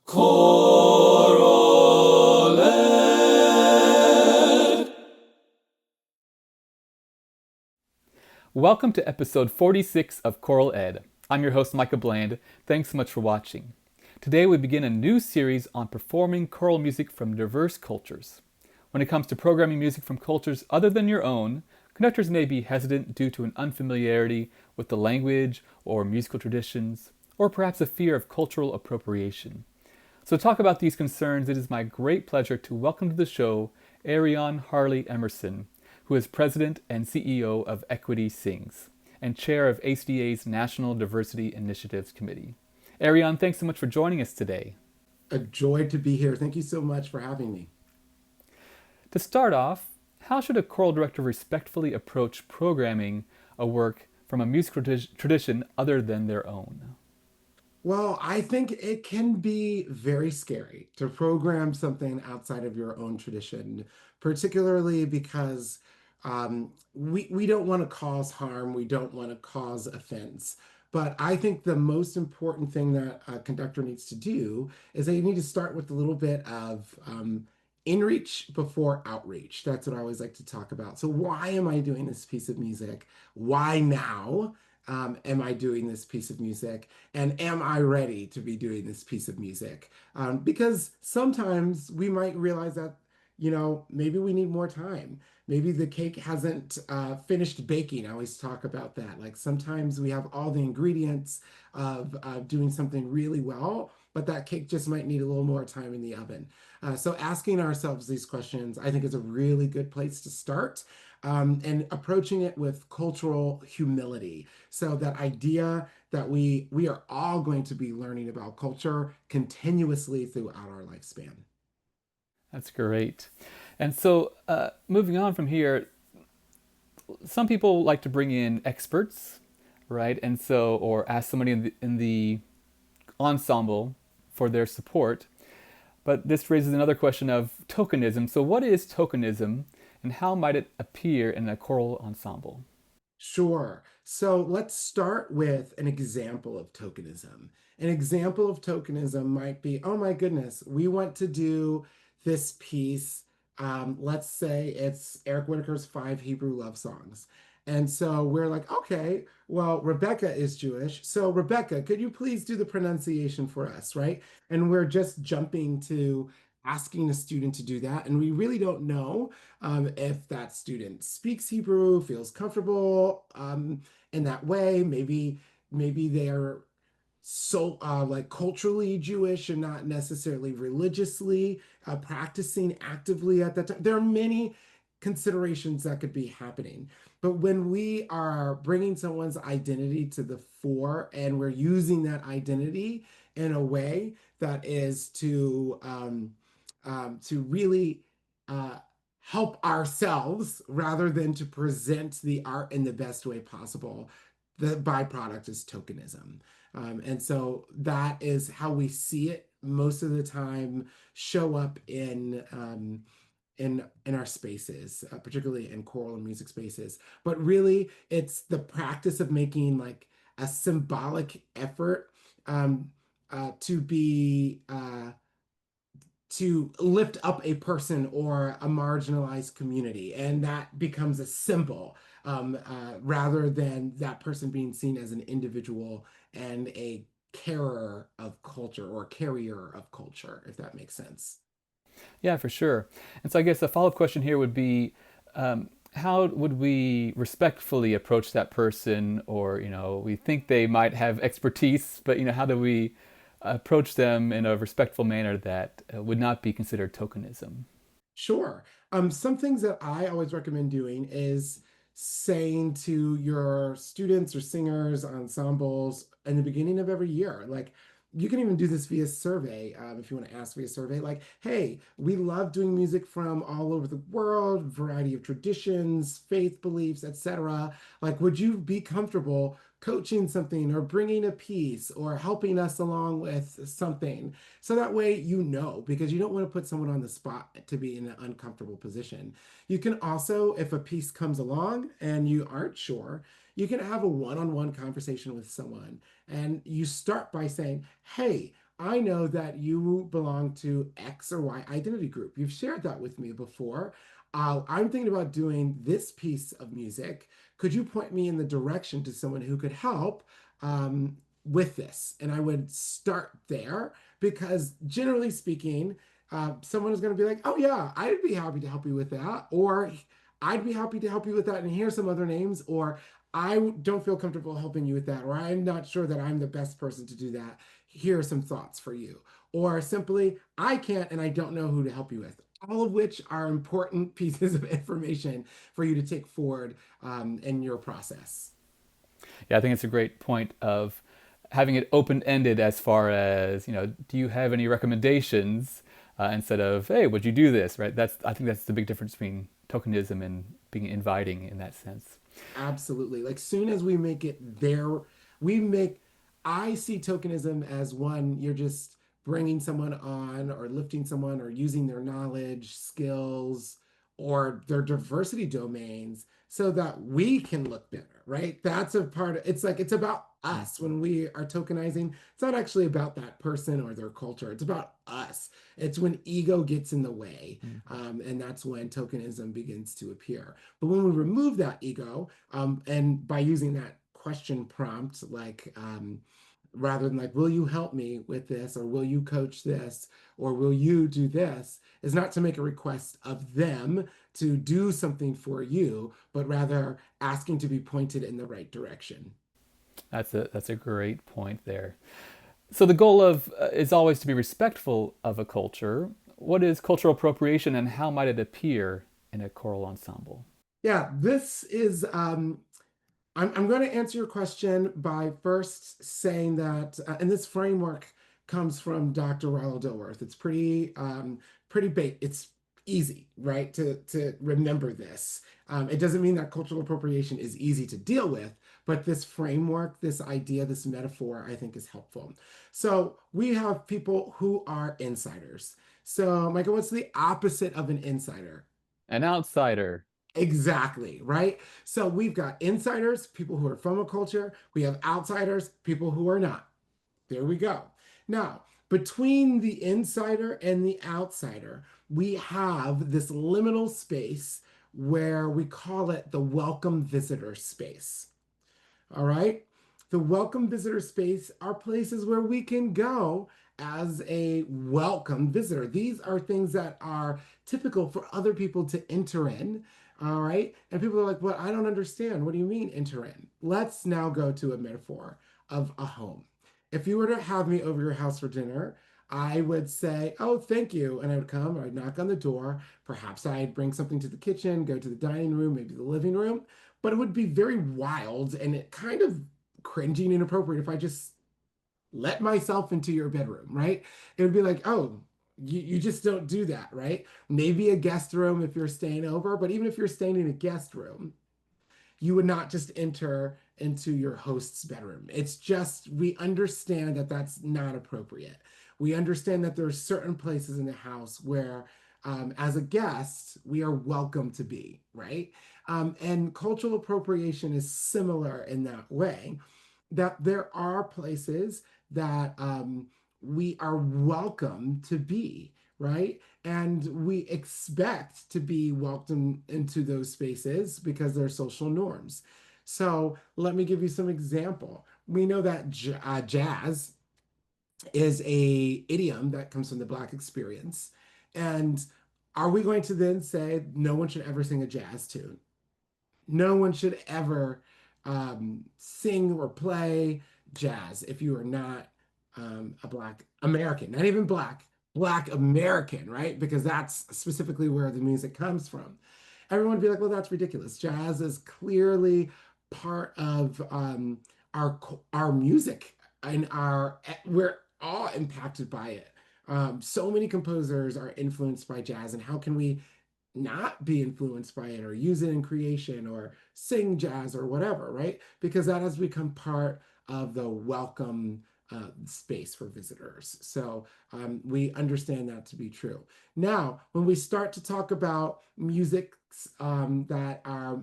ChoralEd. Welcome to episode 46 of Choral Ed. I'm your host, Micah Bland. Thanks so much for watching. Today we begin a new series on performing choral music from diverse cultures. When it comes to programming music from cultures other than your own, conductors may be hesitant due to an unfamiliarity with the language or musical traditions, or perhaps a fear of cultural appropriation. So to talk about these concerns, it is my great pleasure to welcome to the show Arreon Harley-Emerson, who is President and CEO of Equity Sings, and Chair of ACDA's National Diversity Initiatives Committee. Arreon, thanks so much for joining us today. A joy to be here. Thank you so much for having me. To start off, how should a choral director respectfully approach programming a work from a musical tradition other than their own? Well, I think it can be very scary to program something outside of your own tradition, particularly because we don't want to cause harm, we don't want to cause offense. But I think the most important thing that a conductor needs to do is they need to start with a little bit of inreach before outreach. That's what I always like to talk about. So, why am I doing this piece of music? Why now? Am I doing this piece of music? And am I ready to be doing this piece of music? Because sometimes we might realize that, maybe we need more time. Maybe the cake hasn't finished baking. I always talk about that. Like sometimes we have all the ingredients of doing something really well, but that cake just might need a little more time in the oven. So asking ourselves these questions, I think, is a really good place to start. And approaching it with cultural humility. So that idea that we are all going to be learning about culture continuously throughout our lifespan. That's great. And so, moving on from here, some people like to bring in experts, right? And so, or ask somebody in the ensemble for their support. But this raises another question of tokenism. So, what is tokenism, and how might it appear in a choral ensemble? Sure. So let's start with an example of tokenism. An example of tokenism might be, oh my goodness, we want to do this piece. Let's say it's Eric Whitacre's Five Hebrew Love Songs. And so we're like, okay, well, Rebecca is Jewish. So, Rebecca, could you please do the pronunciation for us, right? And we're just jumping to asking a student to do that. And we really don't know if that student speaks Hebrew, feels comfortable in that way. Maybe they are so like culturally Jewish and not necessarily religiously practicing actively at that time. There are many considerations that could be happening. But when we are bringing someone's identity to the fore and we're using that identity in a way that is to really uh, help ourselves rather than to present the art in the best way possible, the byproduct is tokenism. And so that is how we see it most of the time show up in our spaces, particularly in choral and music spaces. But really, it's the practice of making like a symbolic effort to be to lift up a person or a marginalized community, and that becomes a symbol rather than that person being seen as an individual and a carer of culture or carrier of culture, if that makes sense. Yeah, for sure. And so I guess a follow-up question here would be, how would we respectfully approach that person? Or, we think they might have expertise, but, how do we approach them in a respectful manner that would not be considered tokenism? Sure. Some things that I always recommend doing is saying to your students or singers, ensembles in the beginning of every year, like you can even do this via survey if you want to ask via survey, like, hey, we love doing music from all over the world, variety of traditions, faith beliefs, etc. Like, would you be comfortable coaching something or bringing a piece or helping us along with something? So that way, because you don't want to put someone on the spot to be in an uncomfortable position. You can also, if a piece comes along and you aren't sure, you can have a one on one conversation with someone. And you start by saying, hey, I know that you belong to X or Y identity group. You've shared that with me before. I'm thinking about doing this piece of music. Could you point me in the direction to someone who could help with this? And I would start there because, generally speaking, someone is going to be like, oh, yeah, I'd be happy to help you with that. Or I'd be happy to help you with that. And here's some other names. Or I don't feel comfortable helping you with that. Or I'm not sure that I'm the best person to do that. Here are some thoughts for you. Or simply, I can't and I don't know who to help you with. All of which are important pieces of information for you to take forward in your process. Yeah, I think it's a great point of having it open ended as far as, do you have any recommendations instead of, hey, would you do this, right? I think that's the big difference between tokenism and being inviting in that sense. Absolutely. Like soon as we make it there, we make I see tokenism as one, you're just bringing someone on or lifting someone or using their knowledge, skills, or their diversity domains so that we can look better, right? That's a part of it's like it's about us when we are tokenizing. It's not actually about that person or their culture. It's about us. It's when ego gets in the way. Mm-hmm. And that's when tokenism begins to appear. But when we remove that ego, and by using that question prompt, like rather than like, will you help me with this, or will you coach this, or will you do this, is not to make a request of them to do something for you, but rather asking to be pointed in the right direction. That's a great point there. So the goal of is always to be respectful of a culture. What is cultural appropriation, and how might it appear in a choral ensemble? Yeah, this is I'm going to answer your question by first saying that, and this framework comes from Dr. Ronald Dilworth. It's it's easy, right, to remember this. It doesn't mean that cultural appropriation is easy to deal with, but this framework, this idea, this metaphor, I think is helpful. So we have people who are insiders. So, Michael, what's the opposite of an insider? An outsider. Exactly, right? So we've got insiders, people who are from a culture. We have outsiders, people who are not. There we go. Now, between the insider and the outsider, we have this liminal space where we call it the welcome visitor space. All right. The welcome visitor space are places where we can go as a welcome visitor. These are things that are typical for other people to enter in. All right. And people are like, well, I don't understand. What do you mean enter in? Let's now go to a metaphor of a home. If you were to have me over your house for dinner, I would say, oh, thank you. And I would come, I'd knock on the door. Perhaps I'd bring something to the kitchen, go to the dining room, maybe the living room, but it would be very wild and it kind of cringy and inappropriate if I just let myself into your bedroom, right? It would be like, oh, you just don't do that, right? Maybe a guest room if you're staying over, but even if you're staying in a guest room, you would not just enter into your host's bedroom. It's just, we understand that that's not appropriate. We understand that there are certain places in the house where, as a guest, we are welcome to be, right? And cultural appropriation is similar in that way, that there are places that we are welcome to be, right? And we expect to be welcomed into those spaces because they're social norms. So let me give you some example. We know that jazz is a idiom that comes from the Black experience. And are we going to then say no one should ever sing a jazz tune? No one should ever sing or play jazz if you are not a Black American, not even Black American, right? Because that's specifically where the music comes from. Everyone would be like, well, that's ridiculous. Jazz is clearly part of our music and we're all impacted by it. So many composers are influenced by jazz, and how can we not be influenced by it or use it in creation or sing jazz or whatever, right? Because that has become part of the welcome space for visitors. So we understand that to be true. Now, when we start to talk about music that are,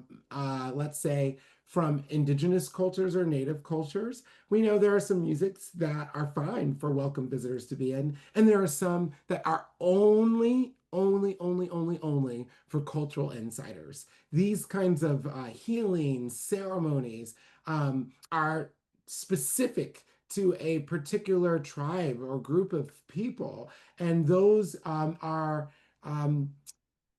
let's say, from indigenous cultures or native cultures. We know there are some musics that are fine for welcome visitors to be in, and there are some that are only for cultural insiders. These kinds of healing ceremonies are specific to a particular tribe or group of people, and those are um,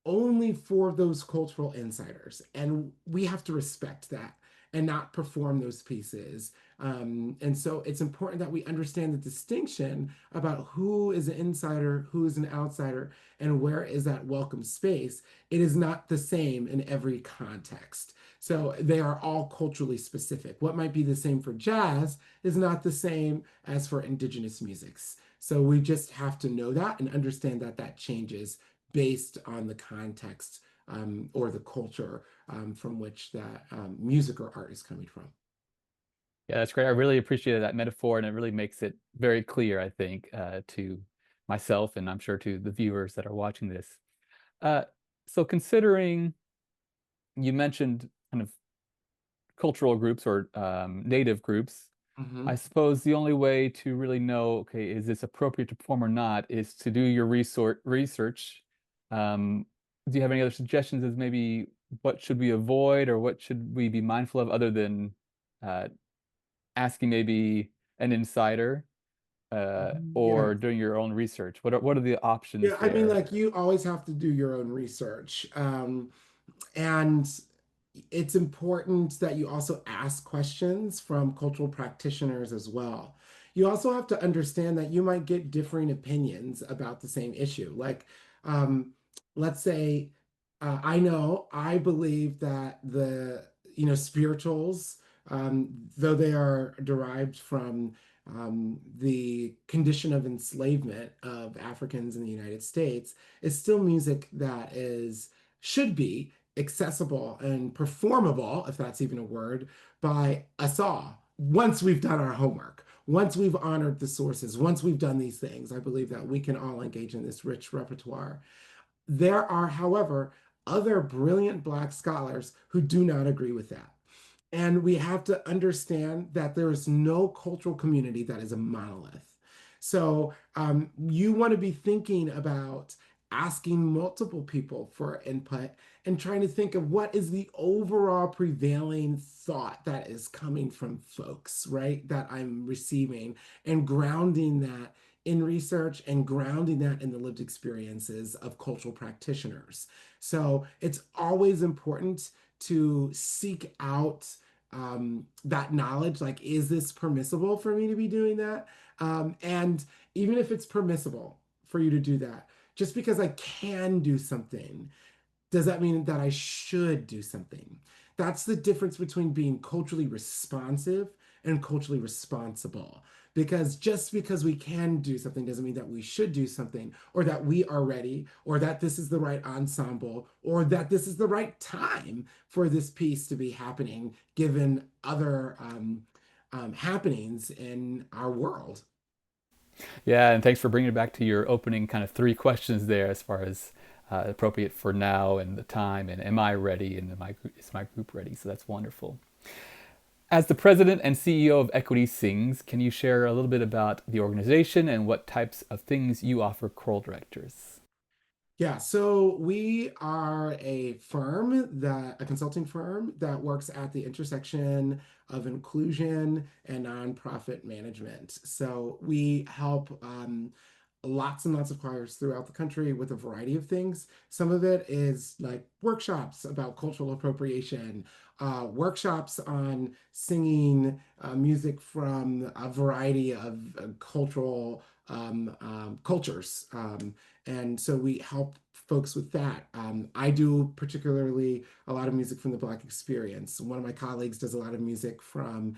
only for those cultural insiders. And we have to respect that and not perform those pieces. And so it's important that we understand the distinction about who is an insider, who is an outsider, and where is that welcome space. It is not the same in every context. So they are all culturally specific. What might be the same for jazz is not the same as for indigenous musics. So we just have to know that and understand that that changes based on the context or the culture from which that music or art is coming from. Yeah, that's great. I really appreciated that metaphor, and it really makes it very clear, I think, to myself and I'm sure to the viewers that are watching this. Uh, so considering you mentioned kind of cultural groups or native groups, I Mhm. suppose the only way to really know, okay, is this appropriate to perform or not, is to do your research. Um, do you have any other suggestions as maybe what should we avoid or what should we be mindful of other than uh, asking maybe an insider Yeah. or doing your own research? What are the options Yeah, I mean, there? like you always have to do your own research. And it's important that you also ask questions from cultural practitioners as well. You also have to understand that you might get differing opinions about the same issue. Like, um, let's say, I know I believe that spirituals, though they are derived from the condition of enslavement of Africans in the United States, is still music that should be accessible and performable, if that's even a word, by us all. Once we've done our homework, once we've honored the sources, once we've done these things, I believe that we can all engage in this rich repertoire. There are, however, other brilliant Black scholars who do not agree with that. And we have to understand that there is no cultural community that is a monolith. So you want to be thinking about asking multiple people for input and trying to think of what is the overall prevailing thought that is coming from folks, right? That I'm receiving and grounding that in research and grounding that in the lived experiences of cultural practitioners. So it's always important to seek out that knowledge. Like, is this permissible for me to be doing that? And even if it's permissible for you to do that, just because I can do something does that mean that I should do something? That's the difference between being culturally responsive and culturally responsible. Because just because we can do something doesn't mean that we should do something, or that we are ready, or that this is the right ensemble, or that this is the right time for this piece to be happening, given other happenings in our world. Yeah, and thanks for bringing it back to your opening kind of three questions there as far as appropriate for now and the time and am I ready and is my group ready? So that's wonderful. As the president and CEO of Equity Sings, can you share a little bit about the organization and what types of things you offer choral directors? Yeah, so we are a consulting firm that works at the intersection of inclusion and nonprofit management. So we help lots and lots of choirs throughout the country with a variety of things. Some of it is like workshops about cultural appropriation, workshops on singing music from a variety of cultural cultures. And so we help folks with that. I do particularly a lot of music from the Black experience. One of my colleagues does a lot of music from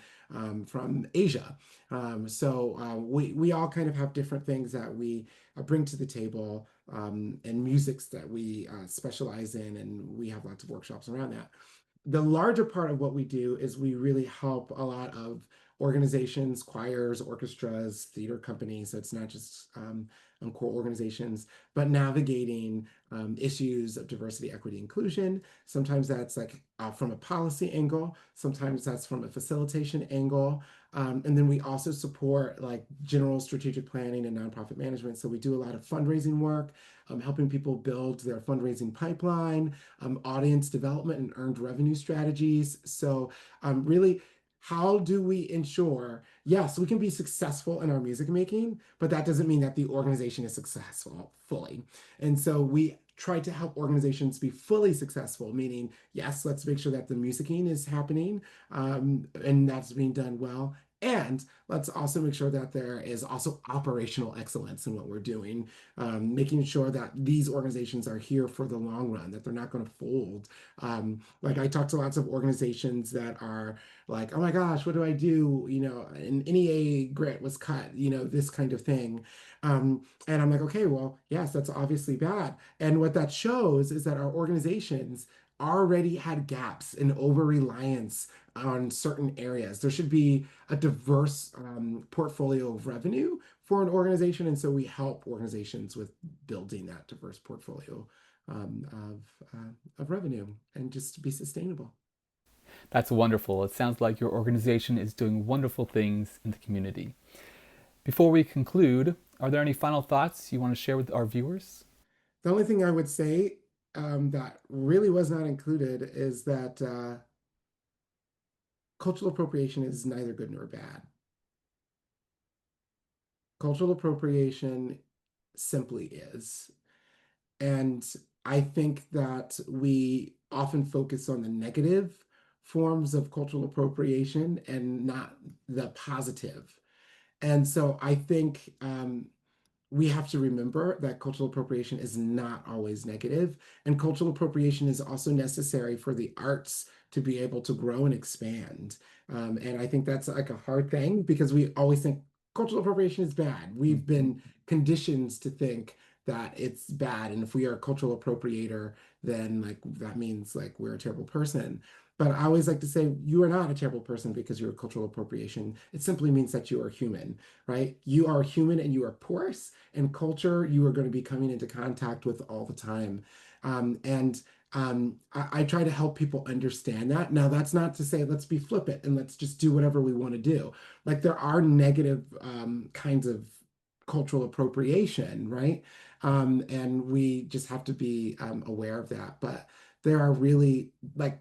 Asia. We all kind of have different things that we bring to the table and musics that we specialize in, and we have lots of workshops around that. The larger part of what we do is we really help a lot of organizations, choirs, orchestras, theater companies. So it's not just choral organizations, but navigating issues of diversity, equity, inclusion. Sometimes that's like from a policy angle. Sometimes that's from a facilitation angle. And then we also support like general strategic planning and nonprofit management. So we do a lot of fundraising work, helping people build their fundraising pipeline, audience development and earned revenue strategies. So really, how do we ensure, yes, we can be successful in our music making, but that doesn't mean that the organization is successful fully. And so we try to help organizations be fully successful, meaning, yes, let's make sure that the musicking is happening and that's being done well. And let's also make sure that there is also operational excellence in what we're doing, making sure that these organizations are here for the long run, that they're not going to fold. Like I talk to lots of organizations that are like, oh my gosh, what do I do? You know, an NEA grant was cut, you know, this kind of thing. And I'm like, okay, well, yes, that's obviously bad. And what that shows is that our organizations already had gaps in over reliance on certain areas. There should be a diverse portfolio of revenue for an organization. And so we help organizations with building that diverse portfolio of revenue and just to be sustainable. That's wonderful. It sounds like your organization is doing wonderful things in the community. Before we conclude, are there any final thoughts you want to share with our viewers? The only thing I would say that really was not included is that cultural appropriation is neither good nor bad. Cultural appropriation simply is. And I think that we often focus on the negative forms of cultural appropriation and not the positive. And so I think we have to remember that cultural appropriation is not always negative, and cultural appropriation is also necessary for the arts to be able to grow and expand. And I think that's like a hard thing because we always think cultural appropriation is bad. We've Mhm. been conditioned to think that it's bad, and if we are a cultural appropriator, then like that means like we're a terrible person. But I always like to say you are not a terrible person because you're a cultural appropriation. It simply means that you are human, right? You are human and you are porous, and culture you are going to be coming into contact with all the time. And I try to help people understand that. Now, that's not to say let's be flippant and let's just do whatever we want to do. Like there are negative kinds of cultural appropriation, right? And we just have to be aware of that. But there are really like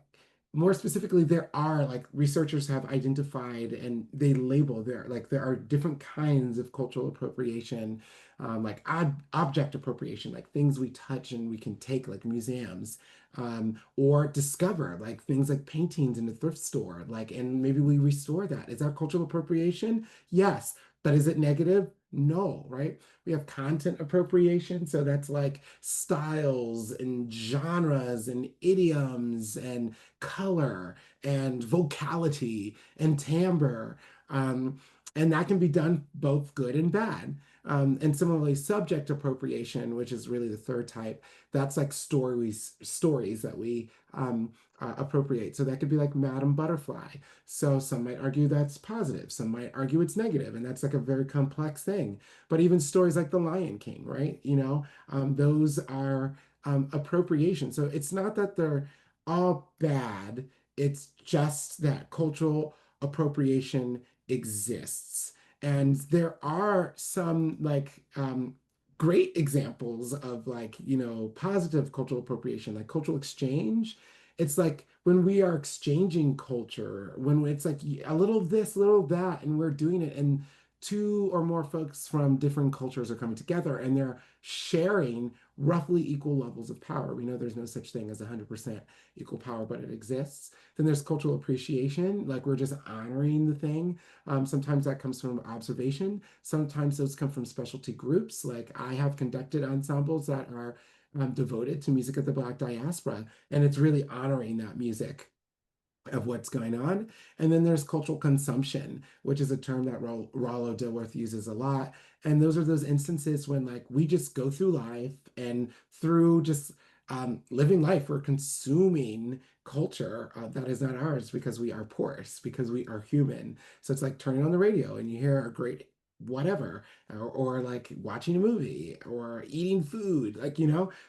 more specifically, there are like researchers have identified and they label there like there are different kinds of cultural appropriation, like object appropriation, like things we touch and we can take, like museums, or discover, like things like paintings in a thrift store, like and maybe we restore that. Is that cultural appropriation? Yes, but is it negative? No, right? We have content appropriation, so that's like styles and genres and idioms and color and vocality and timbre. Um, and that can be done both good and bad. And similarly, subject appropriation, which is really the third type, that's like stories that we appropriate. So that could be like Madame Butterfly. So some might argue that's positive, some might argue it's negative, and that's like a very complex thing. But even stories like The Lion King, right? You know, those are appropriation. So it's not that they're all bad. It's just that cultural appropriation exists. And there are some like great examples of like, you know, positive cultural appropriation, like cultural exchange. It's like when we are exchanging culture, when it's like a little of this, a little of that, and we're doing it, and two or more folks from different cultures are coming together and they're sharing roughly equal levels of power. We know there's no such thing as 100% equal power, but it exists. Then there's cultural appreciation, like we're just honoring the thing. Sometimes that comes from observation. Sometimes those come from specialty groups. Like I have conducted ensembles that are devoted to music of the Black diaspora, and it's really honoring that music of what's going on. And then there's cultural consumption, which is a term that Rollo Dilworth uses a lot. And those are those instances when like we just go through life and through just living life. We're consuming culture that is not ours because we are porous, because we are human. So it's like turning on the radio and you hear a great whatever, or like watching a movie or eating food, like,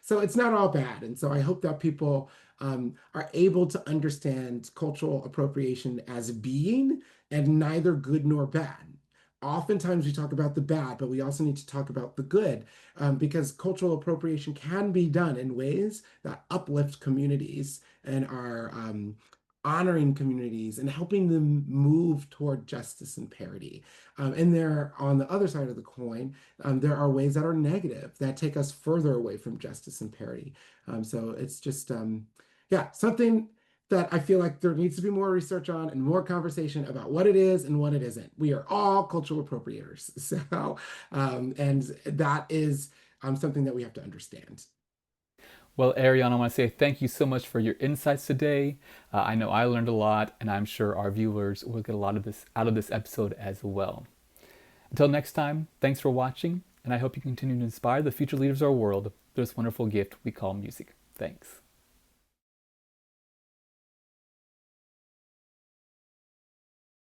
so it's not all bad. And so I hope that people are able to understand cultural appropriation as being and neither good nor bad. Oftentimes we talk about the bad, but we also need to talk about the good, because cultural appropriation can be done in ways that uplift communities and are honoring communities and helping them move toward justice and parity. And there, on the other side of the coin, there are ways that are negative that take us further away from justice and parity. So it's just, yeah, something that I feel like there needs to be more research on and more conversation about what it is and what it isn't. We are all cultural appropriators. So, and that is something that we have to understand. Well, Ariana, I want to say thank you so much for your insights today. I know I learned a lot, and I'm sure our viewers will get a lot of this out of this episode as well. Until next time, thanks for watching, and I hope you continue to inspire the future leaders of our world through this wonderful gift we call music. Thanks.